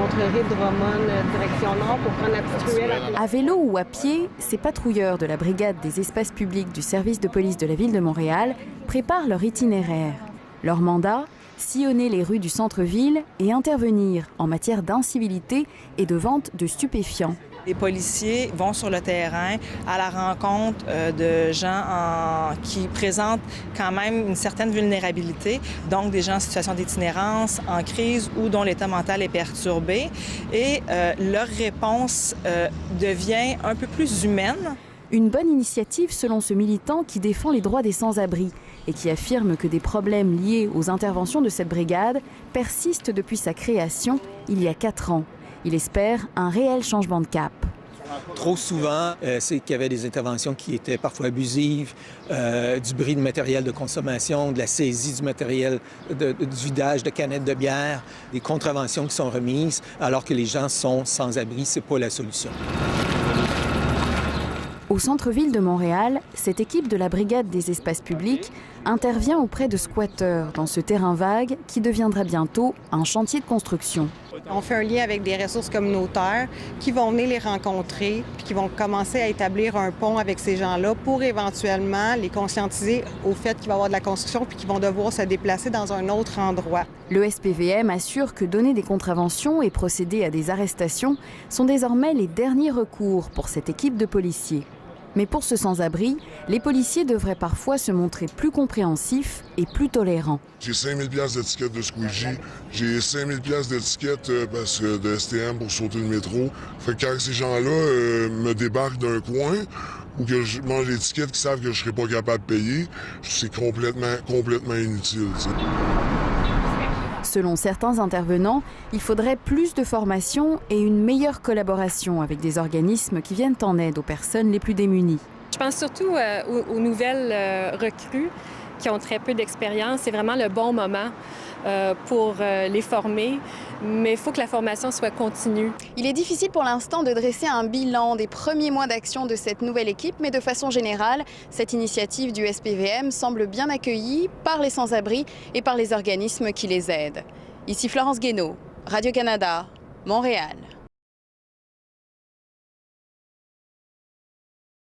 Contrerie, Drummond, direction nord pour prendre la petite ruelle. À vélo ou à pied, ces patrouilleurs de la brigade des espaces publics du service de police de la ville de Montréal préparent leur itinéraire. Leur mandat, sillonner les rues du centre-ville et intervenir en matière d'incivilité et de vente de stupéfiants. Les policiers vont sur le terrain à la rencontre de gens qui présentent quand même une certaine vulnérabilité, donc des gens en situation d'itinérance, en crise ou dont l'état mental est perturbé. Et leur réponse devient un peu plus humaine. Une bonne initiative selon ce militant qui défend les droits des sans-abri et qui affirme que des problèmes liés aux interventions de cette brigade persistent depuis sa création il y a 4 ans. Il espère un réel changement de cap. Trop souvent, c'est qu'il y avait des interventions qui étaient parfois abusives, du bris de matériel de consommation, de la saisie du matériel, du vidage de canettes de bière, des contraventions qui sont remises alors que les gens sont sans abri. Ce n'est pas la solution. Au centre-ville de Montréal, cette équipe de la Brigade des espaces publics intervient auprès de squatteurs dans ce terrain vague qui deviendra bientôt un chantier de construction. On fait un lien avec des ressources communautaires qui vont venir les rencontrer puis qui vont commencer à établir un pont avec ces gens-là pour éventuellement les conscientiser au fait qu'il va y avoir de la construction puis qu'ils vont devoir se déplacer dans un autre endroit. Le SPVM assure que donner des contraventions et procéder à des arrestations sont désormais les derniers recours pour cette équipe de policiers. Mais pour ce sans-abri, les policiers devraient parfois se montrer plus compréhensifs et plus tolérants. J'ai 5000 $ d'étiquette de squeegee, j'ai 5000 $ d'étiquette de STM pour sauter le métro. Fait que quand ces gens-là me débarquent d'un coin ou que je mange l'étiquette qui savent que je ne serai pas capable de payer, c'est complètement inutile. T'sais. Selon certains intervenants, il faudrait plus de formation et une meilleure collaboration avec des organismes qui viennent en aide aux personnes les plus démunies. Je pense surtout aux nouvelles recrues qui ont très peu d'expérience. C'est vraiment le bon moment pour les former, mais il faut que la formation soit continue. Il est difficile pour l'instant de dresser un bilan des premiers mois d'action de cette nouvelle équipe, mais de façon générale, cette initiative du SPVM semble bien accueillie par les sans-abri et par les organismes qui les aident. Ici Florence Guénaud, Radio-Canada, Montréal.